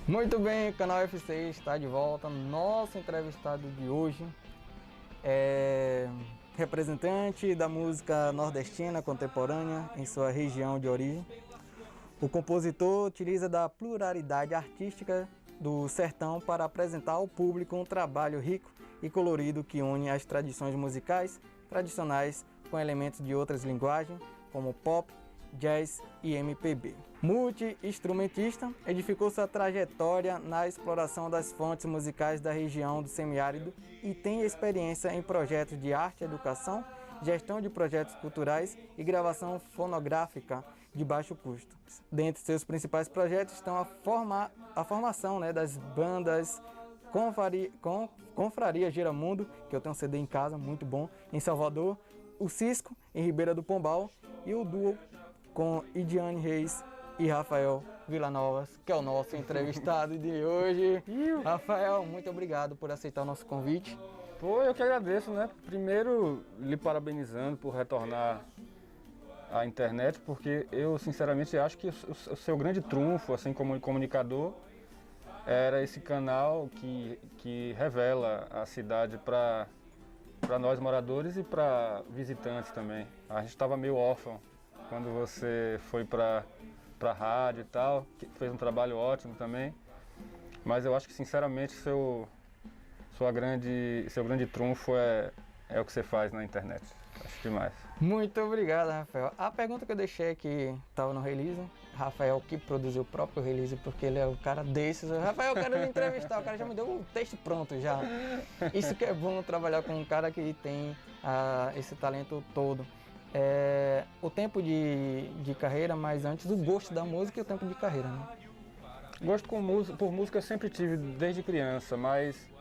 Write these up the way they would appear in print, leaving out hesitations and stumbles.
Muito bem, o canal FC está de volta. Nosso entrevistado de hoje é representante da música nordestina contemporânea em sua região de origem. O compositor utiliza da pluralidade artística do sertão para apresentar ao público um trabalho rico e colorido que une as tradições musicais tradicionais com elementos de outras linguagens, como pop, jazz e MPB. Multi-instrumentista, edificou sua trajetória na exploração das fontes musicais da região do semiárido e tem experiência em projetos de arte e educação, gestão de projetos culturais e gravação fonográfica de baixo custo. Dentre seus principais projetos estão a formação das bandas Confraria Giramundo, que eu tenho um CD em casa, muito bom, em Salvador, o Cisco, em Ribeira do Pombal, e o duo com Idiane Reis e Rafael Villanovas, que é o nosso entrevistado de hoje. Rafael, muito obrigado por aceitar o nosso convite. Pô, eu que agradeço, né? Primeiro, lhe parabenizando por retornar à internet, porque eu, sinceramente, acho que o seu grande trunfo, assim como comunicador, era esse canal que revela a cidade para nós moradores e para visitantes também. A gente estava meio órfão quando você foi para a rádio e tal, que fez um trabalho ótimo também, mas eu acho que, sinceramente, seu grande trunfo é o que você faz na internet. Acho demais. Muito obrigado, Rafael. A pergunta que eu deixei aqui estava no release. Rafael que produziu o próprio release, porque ele é o cara desses. Rafael, eu quero me entrevistar, o cara já me deu o texto pronto já. Isso que é bom trabalhar com um cara que tem esse talento todo. O tempo de carreira, mas antes o gosto da música e o tempo de carreira, né? Gosto por música eu sempre tive desde criança, mas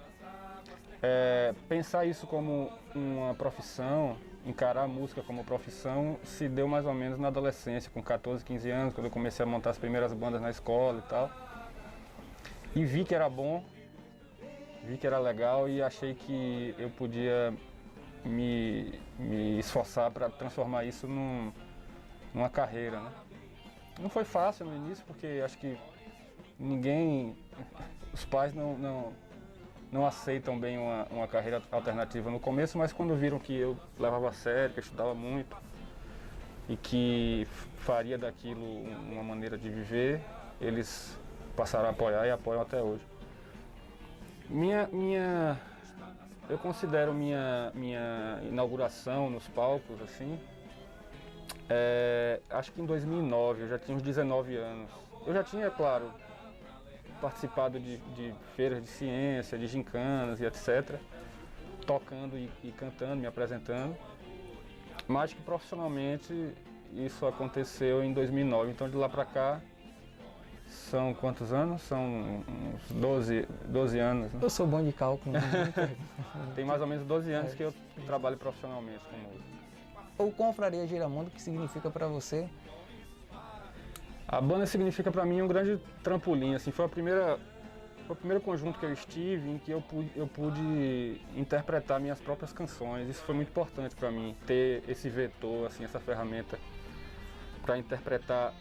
pensar isso como uma profissão, encarar a música como profissão, se deu mais ou menos na adolescência, com 14, 15 anos, quando eu comecei a montar as primeiras bandas na escola e tal. E vi que era bom, vi que era legal e achei que eu podia me esforçar para transformar isso numa carreira, né? Não foi fácil no início, porque acho que os pais não aceitam bem uma carreira alternativa no começo, mas quando viram que eu levava a sério, que eu estudava muito e que faria daquilo uma maneira de viver, eles passaram a apoiar e apoiam até hoje. Eu considero minha inauguração nos palcos, assim, acho que em 2009, eu já tinha uns 19 anos. Eu já tinha, claro, participado de feiras de ciência, de gincanas e etc, tocando e cantando, me apresentando, mas que profissionalmente isso aconteceu em 2009, então de lá para cá são quantos anos? São uns 12 anos, né? Eu sou bom de cálculo. Tem mais ou menos 12 anos que eu trabalho profissionalmente com música. O Confraria Giramundo, o que significa para você? A banda significa para mim um grande trampolim, assim, foi o primeiro conjunto que eu estive em que eu pude interpretar minhas próprias canções. Isso foi muito importante para mim, ter esse vetor, assim, essa ferramenta para interpretar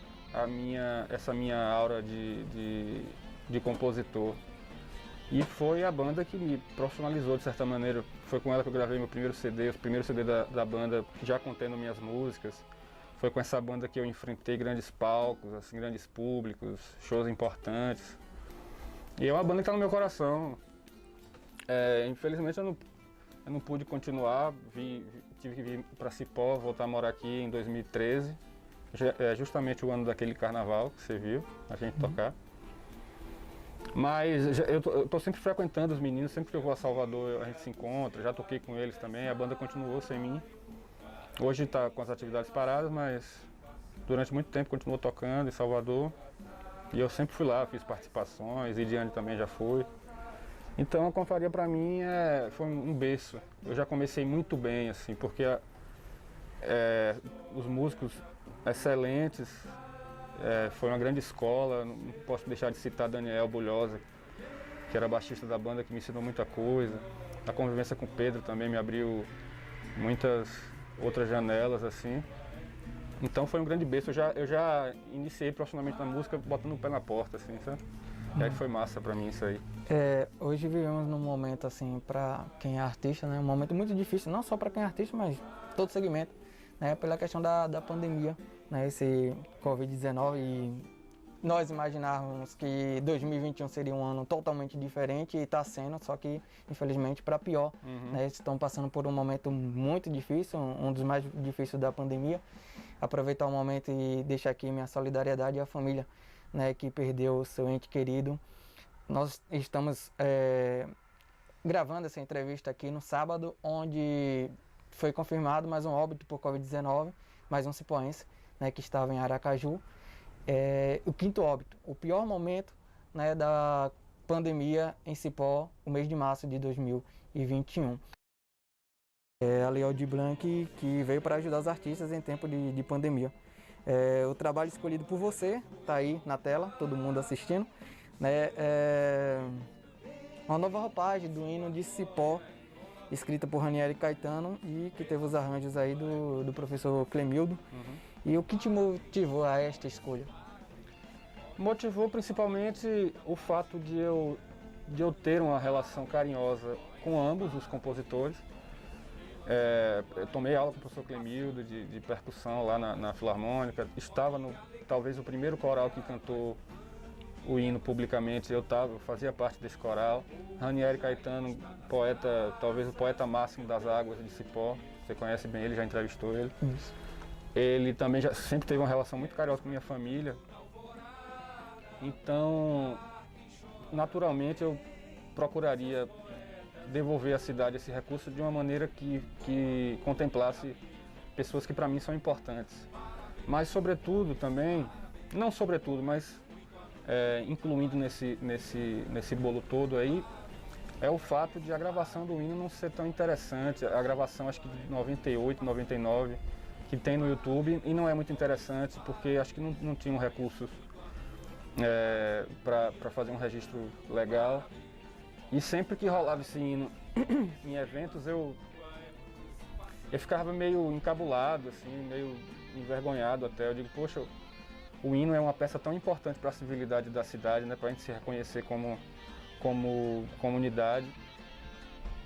essa minha aura de compositor. E foi a banda que me profissionalizou de certa maneira. Foi com ela que eu gravei meu primeiro CD, o primeiro CD da banda já contendo minhas músicas. Foi com essa banda que eu enfrentei grandes palcos, assim, grandes públicos, shows importantes. E é uma banda que está no meu coração. Infelizmente eu não pude continuar, tive que vir para Cipó, voltar a morar aqui em 2013. É justamente o ano daquele carnaval que você viu a gente tocar. Mas eu tô sempre frequentando os meninos, sempre que eu vou a Salvador a gente se encontra, já toquei com eles também, a banda continuou sem mim. Hoje está com as atividades paradas, mas durante muito tempo continuou tocando em Salvador. E eu sempre fui lá, fiz participações, Idiane também já foi. Então a Confraria para mim foi um berço. Eu já comecei muito bem, assim, porque os músicos excelentes, foi uma grande escola. Não posso deixar de citar Daniel Bulhosa, que era baixista da banda, que me ensinou muita coisa. A convivência com o Pedro também me abriu muitas outras janelas, assim. Então foi um grande berço. Eu já iniciei profissionalmente na música botando o pé na porta, assim, sabe? E aí foi massa pra mim isso aí. Hoje vivemos num momento assim, para quem é artista, né, um momento muito difícil, não só para quem é artista, mas todo segmento, né, pela questão da pandemia, né, esse Covid-19, e nós imaginávamos que 2021 seria um ano totalmente diferente e está sendo, só que infelizmente para pior, né, estão passando por um momento muito difícil, um dos mais difíceis da pandemia. Aproveitar o momento e deixar aqui minha solidariedade à família, né, que perdeu o seu ente querido. Nós estamos gravando essa entrevista aqui no sábado, onde foi confirmado mais um óbito por Covid-19, mais um cipoense, né, que estava em Aracaju. O quinto óbito, o pior momento, né, da pandemia em Cipó, o mês de março de 2021. A Lei Aldir Blanc, que veio para ajudar os artistas em tempo de pandemia. O trabalho escolhido por você está aí na tela, todo mundo assistindo, né? Uma nova roupagem do hino de Cipó, escrita por Ranieri Caetano e que teve os arranjos aí do professor Clemildo. E o que te motivou a esta escolha? Motivou principalmente o fato de eu ter uma relação carinhosa com ambos os compositores. Eu tomei aula com o professor Clemildo de percussão lá na Filarmônica, estava no talvez o primeiro coral que cantou o hino publicamente, eu fazia parte desse coral. Ranieri Caetano, poeta, talvez o poeta máximo das águas de Cipó, você conhece bem ele, já entrevistou ele. Isso. Ele também sempre teve uma relação muito carinhosa com minha família, então naturalmente eu procuraria devolver à cidade esse recurso de uma maneira que contemplasse pessoas que para mim são importantes. Mas sobretudo também, não sobretudo, mas incluindo nesse bolo todo aí, é o fato de a gravação do hino não ser tão interessante. A gravação acho que de 98, 99, que tem no YouTube, e não é muito interessante porque acho que não tinham recursos para fazer um registro legal. E sempre que rolava esse hino em eventos, eu ficava meio encabulado, assim, meio envergonhado até. Eu digo, poxa, o hino é uma peça tão importante para a civilidade da cidade, né, para a gente se reconhecer como comunidade,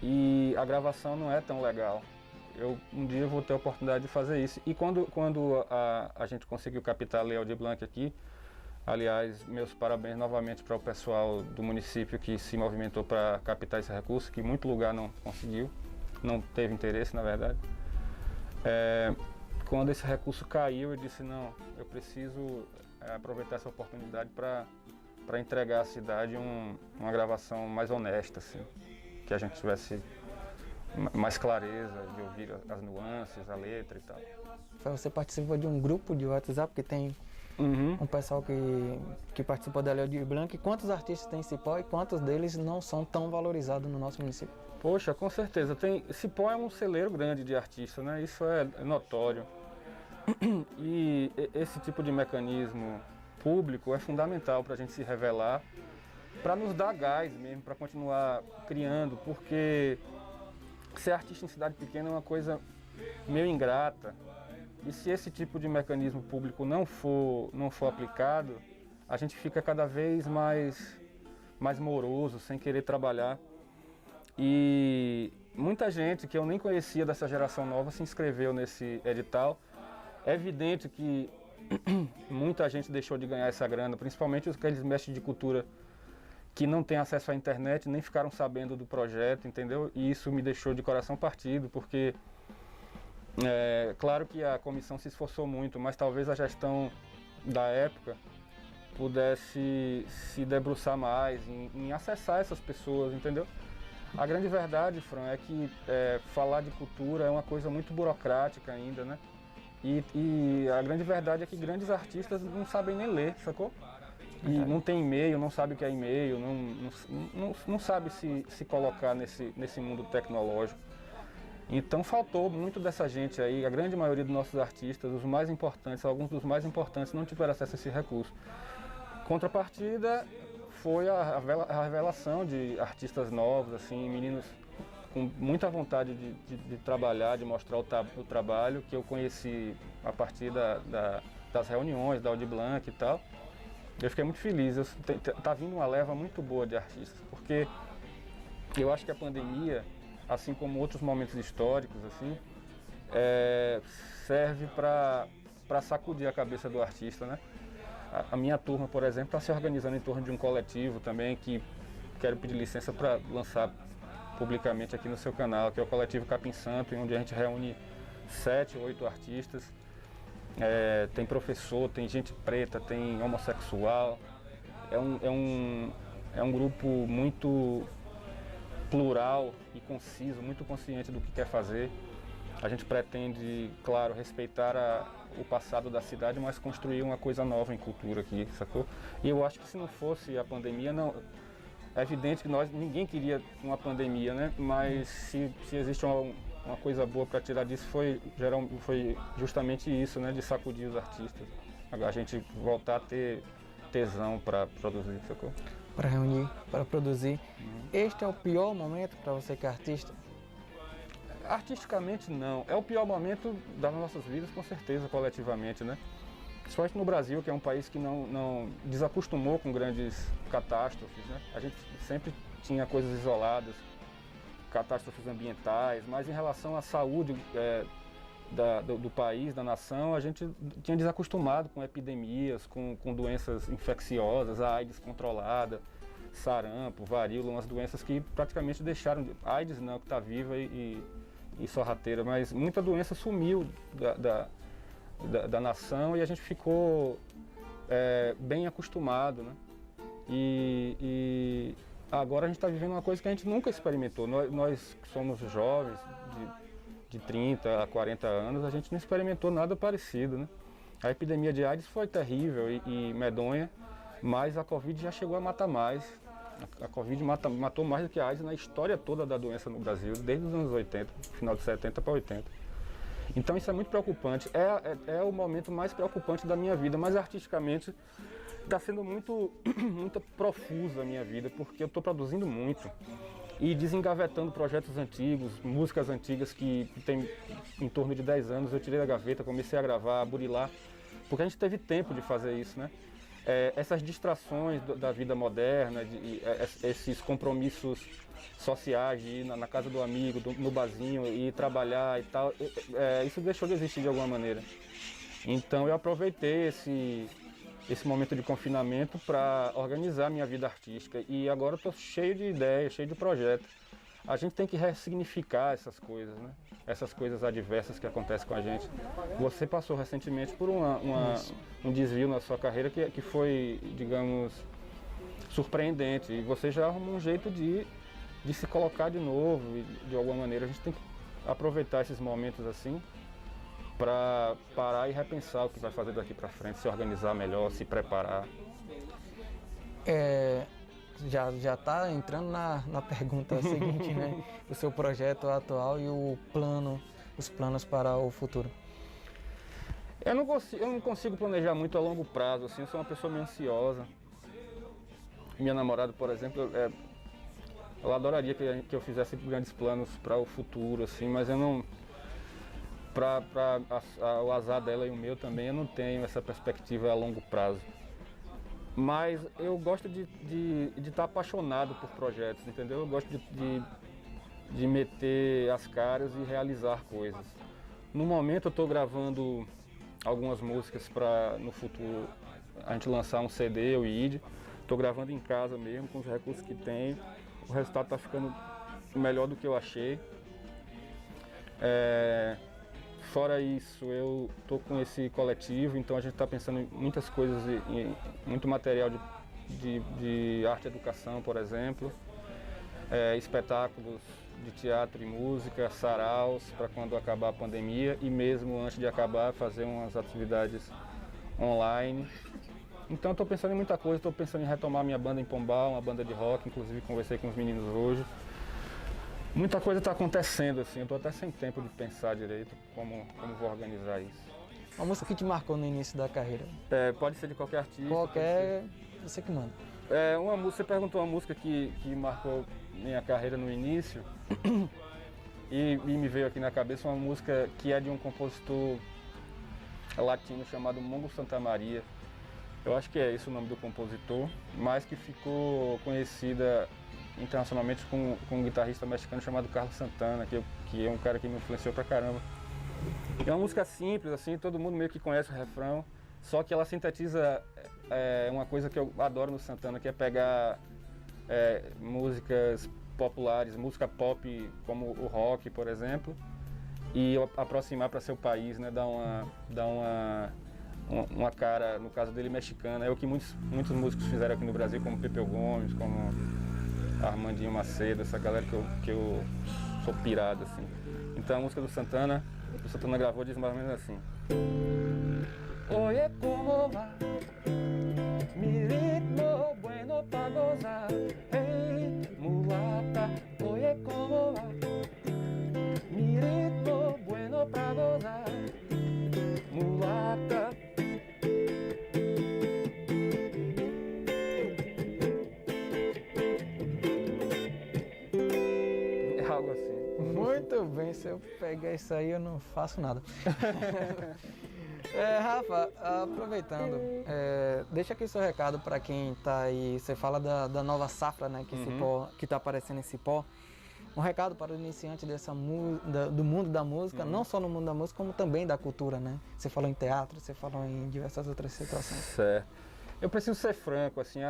e a gravação não é tão legal. Um dia eu vou ter a oportunidade de fazer isso. E quando a gente conseguiu captar a Lei Aldir Blanc aqui, aliás, meus parabéns novamente para o pessoal do município que se movimentou para captar esse recurso, que muito lugar não conseguiu, não teve interesse, na verdade. Quando esse recurso caiu, eu disse, não, eu preciso aproveitar essa oportunidade para entregar à cidade uma gravação mais honesta, assim, que a gente tivesse mais clareza de ouvir as nuances, a letra e tal. Você participou de um grupo de WhatsApp que tem um pessoal que participou da Lei Aldir Blanc. Quantos artistas tem em Cipó e quantos deles não são tão valorizados no nosso município? Poxa, com certeza. Cipó é um celeiro grande de artistas, né? Isso é notório. E esse tipo de mecanismo público é fundamental para a gente se revelar, para nos dar gás mesmo, para continuar criando, porque ser artista em cidade pequena é uma coisa meio ingrata. E se esse tipo de mecanismo público não for aplicado, a gente fica cada vez mais moroso, sem querer trabalhar. E muita gente que eu nem conhecia dessa geração nova se inscreveu nesse edital. É evidente que muita gente deixou de ganhar essa grana, principalmente aqueles mestres de cultura que não têm acesso à internet, nem ficaram sabendo do projeto, entendeu? E isso me deixou de coração partido, porque claro que a comissão se esforçou muito, mas talvez a gestão da época pudesse se debruçar mais em acessar essas pessoas, entendeu? A grande verdade, Fran, é que falar de cultura é uma coisa muito burocrática ainda, né? E a grande verdade é que grandes artistas não sabem nem ler, sacou? E não tem e-mail, não sabe o que é e-mail, não sabe se colocar nesse mundo tecnológico. Então faltou muito dessa gente aí, a grande maioria dos nossos artistas, os mais importantes, alguns dos mais importantes, não tiveram acesso a esse recurso. Contrapartida foi a revelação de artistas novos, assim, meninos com muita vontade de trabalhar, de mostrar o trabalho, que eu conheci a partir das reuniões da Aldir Blanc e tal. Eu fiquei muito feliz, tá vindo uma leva muito boa de artistas, porque eu acho que a pandemia, assim como outros momentos históricos, assim, serve para sacudir a cabeça do artista, né? A minha turma, por exemplo, está se organizando em torno de um coletivo também, que quero pedir licença para lançar publicamente aqui no seu canal, que é o Coletivo Capim Santo, onde a gente reúne 7 ou 8 artistas. Tem professor, tem gente preta, tem homossexual. É um grupo muito plural e conciso, muito consciente do que quer fazer. A gente pretende, claro, respeitar o passado da cidade, mas construir uma coisa nova em cultura aqui, sacou? E eu acho que se não fosse a pandemia, não... É evidente que ninguém queria uma pandemia, né? Mas se existe uma coisa boa para tirar disso foi justamente isso, né? De sacudir os artistas. A gente voltar a ter tesão para produzir, sacou? Para reunir, para produzir. Este é o pior momento para você que é artista? Artisticamente não. É o pior momento das nossas vidas, com certeza, coletivamente, né? Principalmente no Brasil, que é um país que não desacostumou com grandes catástrofes, né? A gente sempre tinha coisas isoladas, catástrofes ambientais, mas em relação à saúde do país, da nação, a gente tinha desacostumado com epidemias, com doenças infecciosas, a AIDS controlada, sarampo, varíola, umas doenças que praticamente deixaram... AIDS não, que está viva e sorrateira, mas muita doença sumiu da nação e a gente ficou bem acostumado, né? E agora a gente está vivendo uma coisa que a gente nunca experimentou. Nós que somos jovens, de 30 a 40 anos, a gente não experimentou nada parecido, né? A epidemia de AIDS foi terrível e medonha, mas a Covid já chegou a matar mais. A Covid matou mais do que a AIDS na história toda da doença no Brasil, desde os anos 80, final de 70 para 80. Então isso é muito preocupante, é o momento mais preocupante da minha vida, mas artisticamente está sendo muito profusa a minha vida, porque eu estou produzindo muito e desengavetando projetos antigos, músicas antigas que tem em torno de 10 anos, eu tirei da gaveta, comecei a gravar, a burilar, porque a gente teve tempo de fazer isso, né? Essas distrações da vida moderna, esses compromissos sociais, de ir na casa do amigo, no barzinho, e trabalhar e tal, isso deixou de existir de alguma maneira. Então eu aproveitei esse momento de confinamento para organizar minha vida artística e agora estou cheio de ideias, cheio de projetos. A gente tem que ressignificar essas coisas, né? Essas coisas adversas que acontecem com a gente. Você passou recentemente por um desvio na sua carreira que foi, digamos, surpreendente. E você já arrumou um jeito de se colocar de novo, e de alguma maneira. A gente tem que aproveitar esses momentos assim para parar e repensar o que vai fazer daqui para frente, se organizar melhor, se preparar. Já está entrando na pergunta seguinte, né? O seu projeto atual e os planos para o futuro. Eu não consigo planejar muito a longo prazo, assim, eu sou uma pessoa meio ansiosa. Minha namorada, por exemplo, ela adoraria que eu fizesse grandes planos para o futuro, assim, mas eu não... o azar dela e o meu também, eu não tenho essa perspectiva a longo prazo. Mas eu gosto de estar apaixonado por projetos, entendeu? Eu gosto de meter as caras e realizar coisas. No momento eu estou gravando algumas músicas para no futuro a gente lançar um CD, o ID. Estou gravando em casa mesmo, com os recursos que tenho. O resultado está ficando melhor do que eu achei. Fora isso, eu estou com esse coletivo, então a gente está pensando em muitas coisas, muito material de arte e educação, por exemplo, espetáculos de teatro e música, saraus, para quando acabar a pandemia e mesmo antes de acabar, fazer umas atividades online. Então estou pensando em muita coisa, estou pensando em retomar minha banda em Pombal, uma banda de rock, inclusive conversei com os meninos hoje. Muita coisa está acontecendo, assim, eu estou até sem tempo de pensar direito como vou organizar isso. Uma música que te marcou no início da carreira? Pode ser de qualquer artista. Qualquer, você que manda. Você perguntou uma música que marcou minha carreira no início e me veio aqui na cabeça uma música que é de um compositor latino chamado Mongo Santa Maria, Eu acho que é esse o nome do compositor, mas que ficou conhecida internacionalmente com um guitarrista mexicano chamado Carlos Santana, que é um cara que me influenciou pra caramba. É uma música simples, assim, todo mundo meio que conhece o refrão, só que ela sintetiza uma coisa que eu adoro no Santana, que é pegar músicas populares, música pop como o rock, por exemplo, e aproximar para seu país, né? Dar uma cara, no caso dele, mexicana. É o que muitos músicos fizeram aqui no Brasil, como Pepeu Gomes, como Armandinho Macedo, essa galera que eu sou pirado, assim. Então a música do Santana gravou, diz mais ou menos assim. Oye, como va, mi ritmo bueno pa gozar, hey, mulata, oye, como va, mi ritmo bueno pra gozar, mulata. É algo assim. Muito bem, se eu pegar isso aí eu não faço nada. Rafa, aproveitando, deixa aqui seu recado para quem está aí. Você fala da nova safra, né, que está aparecendo em Cipó. Um recado para o iniciante do mundo da música, não só no mundo da música, como também da cultura, né? Você falou em teatro, você falou em diversas outras situações. Certo. Eu preciso ser franco, assim,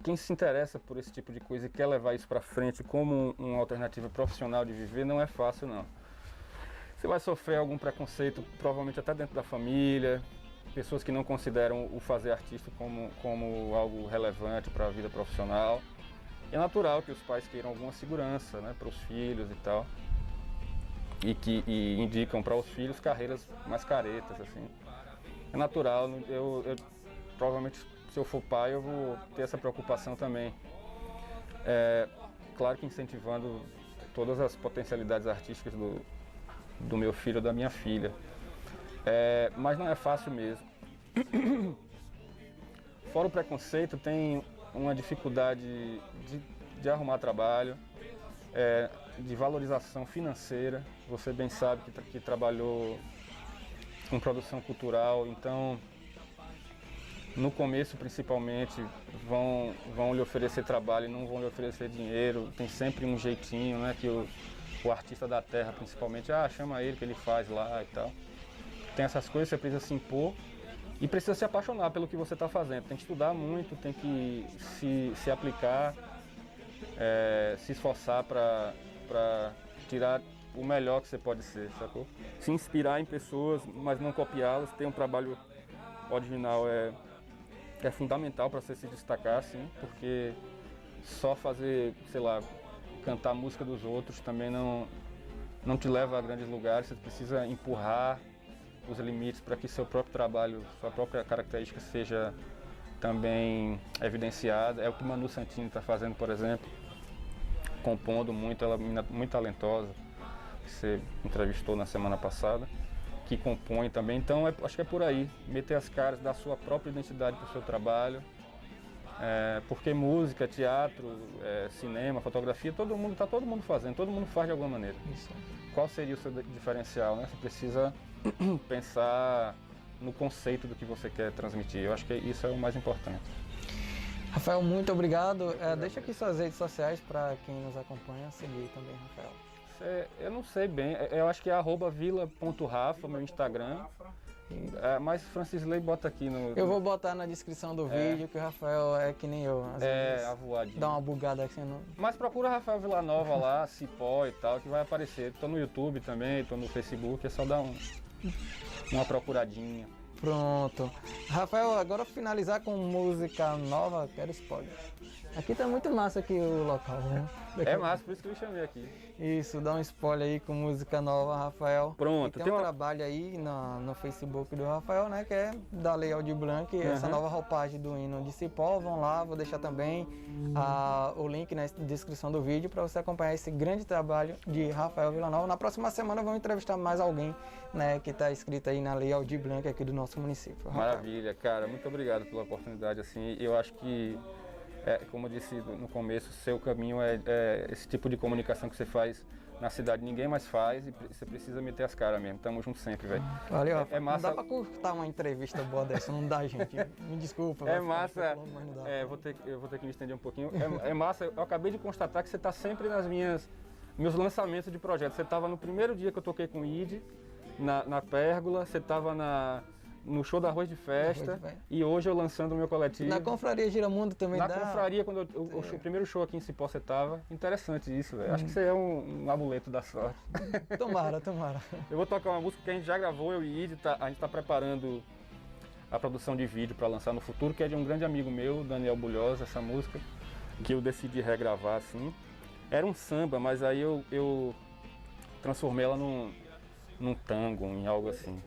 quem se interessa por esse tipo de coisa e quer levar isso para frente como uma alternativa profissional de viver, não é fácil, não. Você vai sofrer algum preconceito, provavelmente até dentro da família, pessoas que não consideram o fazer artístico como algo relevante para a vida profissional. É natural que os pais queiram alguma segurança, né, para os filhos e tal, e indicam para os filhos carreiras mais caretas, assim. É natural, eu provavelmente, se eu for pai, eu vou ter essa preocupação também. Claro que incentivando todas as potencialidades artísticas do meu filho ou da minha filha. Mas não é fácil mesmo. Fora o preconceito, tem uma dificuldade de arrumar trabalho, de valorização financeira. Você bem sabe que trabalhou com produção cultural, então no começo principalmente vão lhe oferecer trabalho e não vão lhe oferecer dinheiro. Tem sempre um jeitinho, né, que o artista da terra principalmente, chama ele que ele faz lá e tal. Tem essas coisas, você precisa se impor e precisa se apaixonar pelo que você está fazendo. Tem que estudar muito, tem que se aplicar, se esforçar para tirar o melhor que você pode ser, sacou? Se inspirar em pessoas, mas não copiá-las. Ter um trabalho original é fundamental para você se destacar, assim, porque só fazer, sei lá, cantar a música dos outros também não te leva a grandes lugares. Você precisa empurrar os limites para que seu próprio trabalho, sua própria característica seja também evidenciada. É o que Manu Santini está fazendo, por exemplo, compondo muito. Ela é uma menina muito talentosa, que você entrevistou na semana passada, que compõe também. Então acho que é por aí, meter as caras, dar sua própria identidade para o seu trabalho, porque música, teatro, cinema, fotografia, todo mundo fazendo, todo mundo faz de alguma maneira. Isso. Qual seria o seu diferencial, né? Você precisa pensar no conceito do que você quer transmitir. Eu acho que isso é o mais importante. Rafael, muito obrigado. Deixa aqui suas redes sociais para quem nos acompanha seguir também, Rafael. Eu não sei bem, eu acho que é @vila.rafa, meu Instagram. Mas Francisley bota aqui no... Eu vou botar na descrição do vídeo, que o Rafael é que nem eu. Às vezes avoadinho. dá uma bugada aqui no... Mas procura Rafael Villanova lá, Cipó e tal, que vai aparecer. Tô no YouTube também, tô no Facebook, é só dar uma procuradinha. Pronto. Rafael, agora finalizar com música nova, quero spoiler. Aqui tá muito massa aqui o local, né? Massa, por isso que eu chamei aqui. Isso, dá um spoiler aí com música nova, Rafael. Pronto. E tem um trabalho aí no Facebook do Rafael, né, que é da Lei Aldir Blanc, essa nova roupagem do hino de Cipó. Vão lá, vou deixar também o link na descrição do vídeo para você acompanhar esse grande trabalho de Rafael Villanova. Na próxima semana vamos entrevistar mais alguém, né, que está inscrito aí na Lei Aldir Blanc aqui do nosso município. Rafael. Maravilha, cara, muito obrigado pela oportunidade, assim, eu acho que como eu disse no começo, seu caminho é esse tipo de comunicação que você faz na cidade ninguém mais faz e você precisa meter as caras mesmo. Tamo junto sempre, velho. Valeu, Rafa. É massa. Não dá pra cortar uma entrevista boa dessa, não dá, gente. Me desculpa. É vai ficar massa. longo, mas não dá. Eu vou ter que me estender um pouquinho. É massa, eu acabei de constatar que você tá sempre nas meus lançamentos de projetos. Você tava no primeiro dia que eu toquei com o ID, na Pérgola, você tava no show da Arroz de Festa, e hoje eu lançando o meu coletivo. Na Confraria Giramundo também Na dá. Confraria, quando o primeiro show aqui em Cipó você tava. Interessante isso, velho. Acho que isso aí é um amuleto da sorte. Tomara, tomara. Eu vou tocar uma música que a gente já gravou, eu e Id, a gente tá preparando a produção de vídeo para lançar no futuro, que é de um grande amigo meu, Daniel Bulhosa, essa música, que eu decidi regravar assim. Era um samba, mas aí eu transformei ela num tango, em algo assim.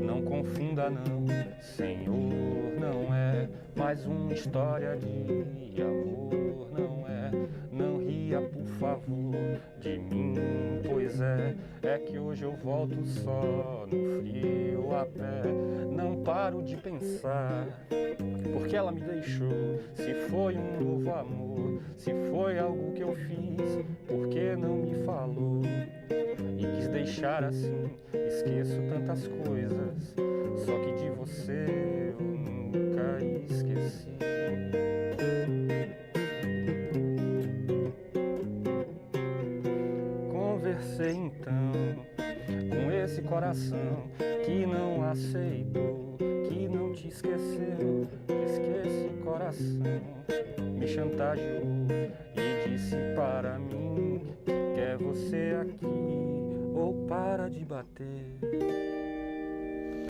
Não confunda não, Senhor, não é mais uma história de amor, não é. Não ria, por favor, de mim, pois é que hoje eu volto só no frio a pé. Não paro de pensar, porque ela me deixou. Se foi um novo amor, se foi algo que eu fiz, por que não me falou? E quis deixar assim, esqueço tantas coisas, só que de você eu nunca esqueci. Conversei então com esse coração que não aceitou, que não te esqueceu. Diz que esse coração me chantageou e disse para mim que quer você aqui ou para de bater.